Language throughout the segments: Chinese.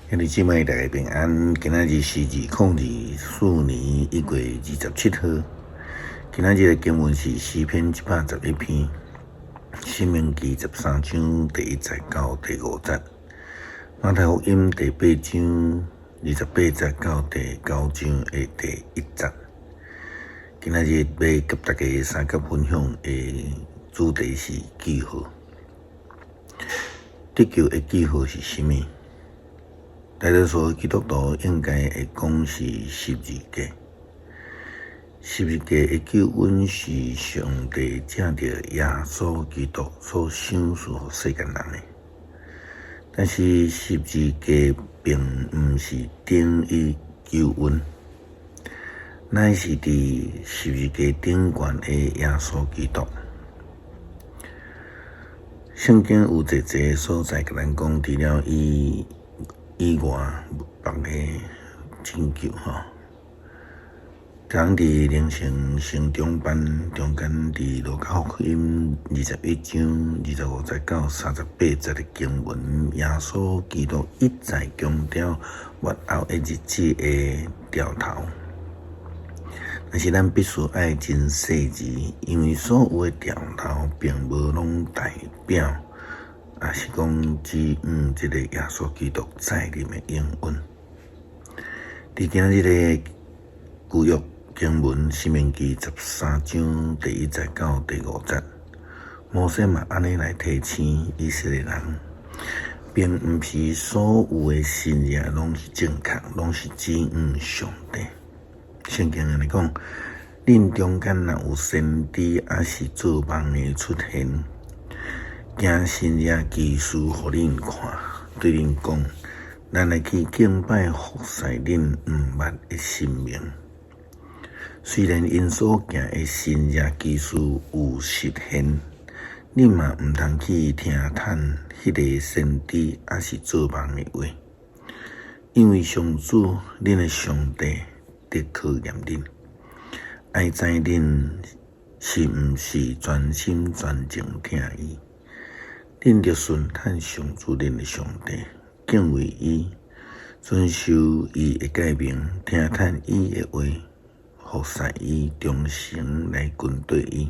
兄弟姊妹，大家平安。今仔日是2024年1月27号。今仔日的经文是诗篇111篇，申命记13章第1节到第5节，马太福音第8章28节到第9章的第1节。今仔日要给大家三角分享的主题是记号。得救的记号是什么？大多数基督徒应该会讲是十字架。十字架的救恩是上帝借着耶稣基督所赏赐予世间人的。但是十字架并不是等于救恩，乃是伫十字架顶悬的耶稣基督。圣经有一个所在甲咱讲，除了以外别个拯救人伫灵性成长班中间，伫路加福音21章25节到38节的经文，耶稣基督一再强调末后的日子的兆头。但是咱必须爱真细致，因为所有的兆头并无拢代表，也是讲指这个耶稣基督再临的应允。伫今日的旧约经文，申命记13章第1节到第5节，摩西嘛安尼来提醒以色列人，并不是所有的信仰拢是正确，拢是指上帝。圣经安尼讲，恁中间若有先知，也是做梦的出现，惊神也奇事互恁看，对恁讲，咱来去敬拜服侍恁毋捌的神明。虽然因所行的神也奇事有实现，恁嘛毋通去听叹迄个先知也是做梦的话，因为上主恁的上帝得考验恁，爱知恁是毋是全心全情听伊。恁着顺叹上主恁的上帝，敬畏伊，遵守伊的诫命，听叹伊的话，服侍伊，忠诚来跟对伊。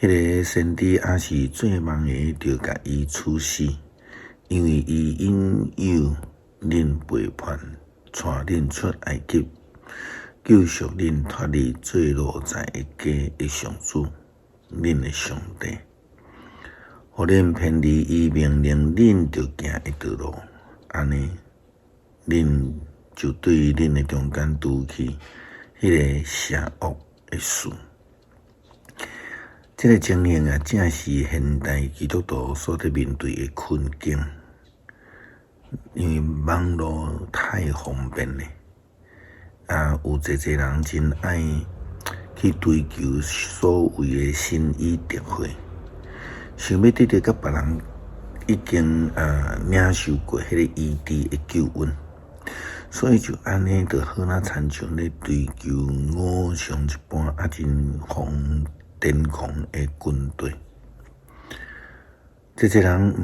迄个先知也是做梦的，着甲伊处死，因为伊引诱恁背叛，带恁出埃及，救赎恁脱离坠落在的家的上主，恁的上帝。互恁偏离伊命令，恁着行的道路，安尼，恁就对恁的中间拄起迄个邪恶的事。这个情形啊，正是现代基督徒所在面对的困境，因为网络太方便了，有侪人真爱去追求所谓的心意智慧。想要得到甲别人已经领受过迄个医治的救恩，所以就安尼就好那亲像咧追求偶像一般，真癫狂的军队。这些人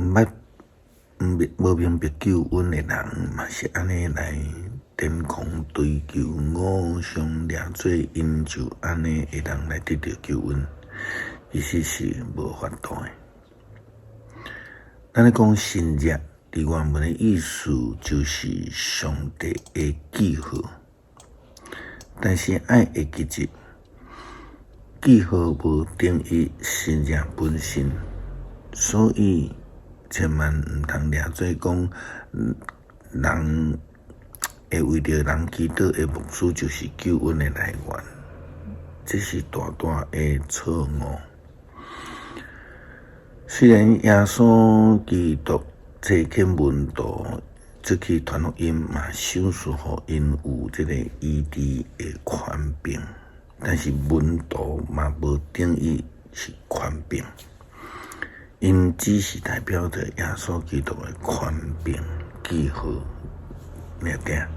无明白救恩的人，嘛是安尼来癫狂追求偶像，掠做因就安尼会人来得到救恩，其实是无法度的。咱咧讲神迹，伫原文的意思就是上帝的记号，但是爱的记忆，记号无等于神迹本身，所以千万毋通掠做讲人会为着人祈祷的目的就是救恩的来源，这是大大的错误。虽然耶稣基督坐起门徒出去传福音嘛，赏赐互因有这个医治的权柄，但是门徒嘛无等于是权柄，因只是代表着耶稣基督的权柄记号了点。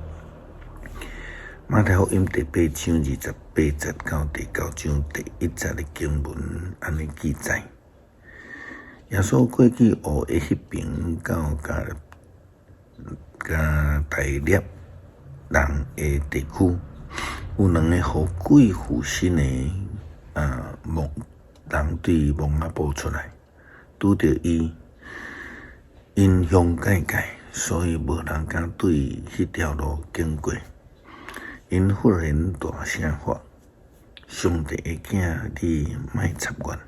马太福音第8章28节到第9章第1节的经文安尼记载。耶稣过去学的迄边到甲大粒人的地区，有两个互贵妇身的墓人对墓仔抱出来，拄着伊因凶盖盖，所以无人敢对迄条路经过。因忽然大声发：上帝的囝，你莫插阮，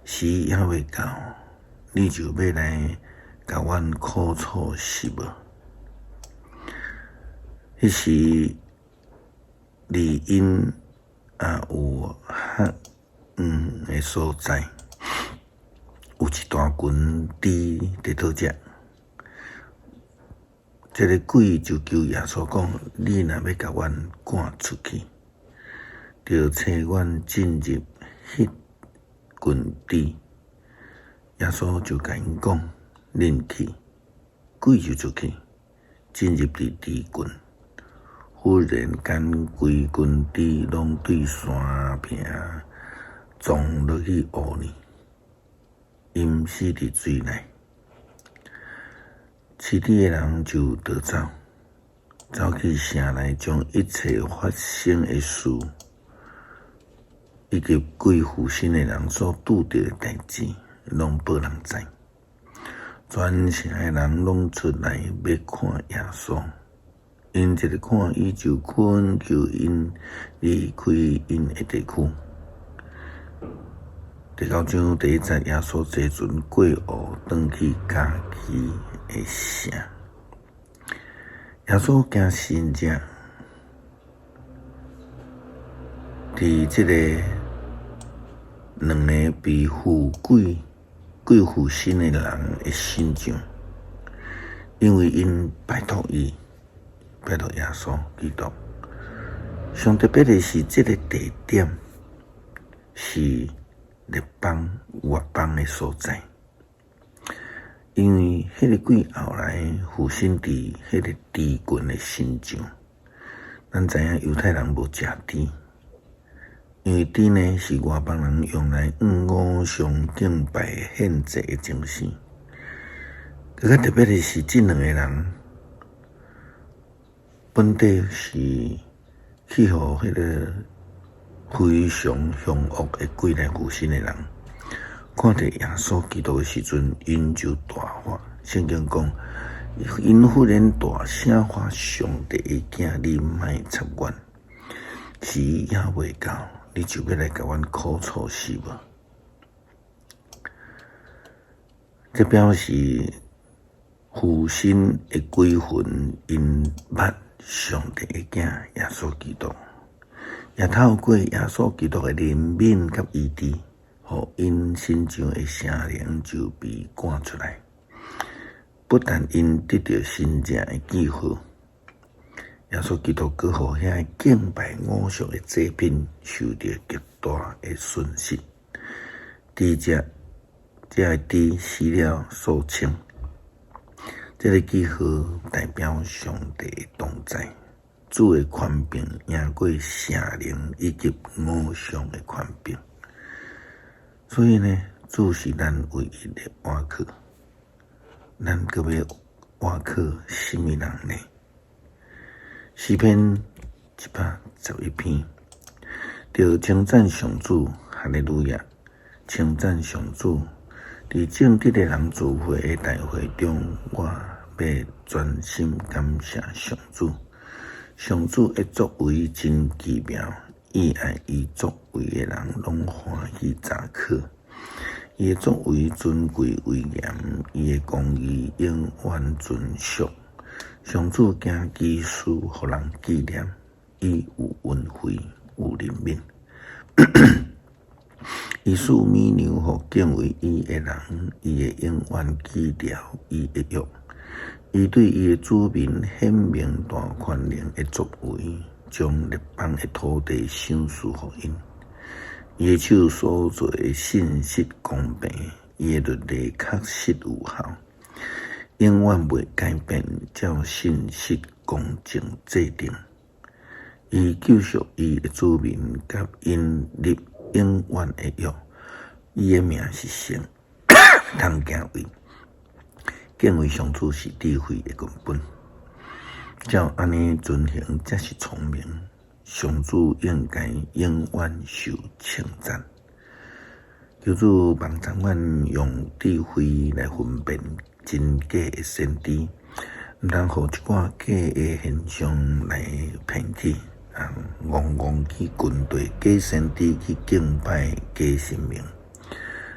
时也未到，你就要来甲阮苦楚是无？迄时离因有较远的所在，有一大群猪伫倒食。这个鬼就求耶稣讲：你若要甲阮赶出去，就带阮进入迄群猪。耶稣就甲因讲：恁去，鬼就出去，进入伫猪群。忽然间，规群猪拢对山坪撞落去湖里，因死伫水内。饲猪的人就逃走，走去城内，将一切发生的事，以及贵妇身的人所拄着的代志，拢报人知。全城的人拢出来要看耶稣。因一直看，伊就恳求因离开因的地区。地到章第1节，耶稣坐船过湖，转去家己的城。耶稣惊神者，伫这个两个被贵妇身的人的心上，因为因拜托耶稣基督。上特别的是，这个地点是列邦外邦的所在，因为迄个鬼后来附身伫迄个猪群的身上。咱知影犹太人无食猪，因为猪呢是外邦人用来偶像敬拜献祭的精神。更加特别的是，这两个人本地是去互迄个非常凶恶的鬼来附身的人，看到耶稣基督的时阵，因就大发。圣经讲，因忽然大声发：上帝的囝，你莫插阮，时也未到，你就要来甲阮苦楚是无？这表示附身的鬼魂因捌上帝的囝耶稣基督，也透过耶稣基督的怜悯甲医治，互因身上的邪灵就被赶出来。不但因得到真正的记号，耶稣基督阁互遐敬拜偶像的祭品受到极大的损失。这个猪死了数千。这个记号代表上帝的同在，主的权柄赢过邪灵以及偶像的权柄。所以呢，主是咱唯一的倚靠。咱阁要倚靠什么人呢？诗篇111篇，就称赞上主，哈利路亚！称赞上主。伫正直的人聚会的大会中，我要专心感谢上主。上主的作为真奇妙，喜爱伊作为的人拢欢喜查考。伊的作为尊贵威严，伊的公义永远存续。上主行奇事，互人纪念，伊有恩惠，有怜悯。伊使绵牛互敬畏伊的人，伊会永远记牢伊的约。伊对伊的子民显明大权能的作为，将列邦的土地赏赐互因。伊的手所做的信实公平，伊的律例确实有效，永远袂改变，照信实公正制定。伊救赎伊的子民，甲因立永远的约。伊的名是圣，通行为。敬畏上主是智慧的根本。照安尼遵行才是聪明，上主应该永远受称赞。求主帮助阮用智慧来分辨真假的先知，毋通互一寡假的现象来骗去，戆去军队假先知去敬拜假神明。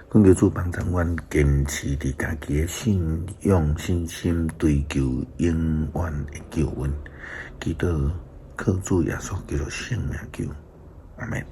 恳求主帮助阮坚持伫家己的信仰信心，追求永远的救恩。祈祷靠主耶稣基督圣名求，阿们。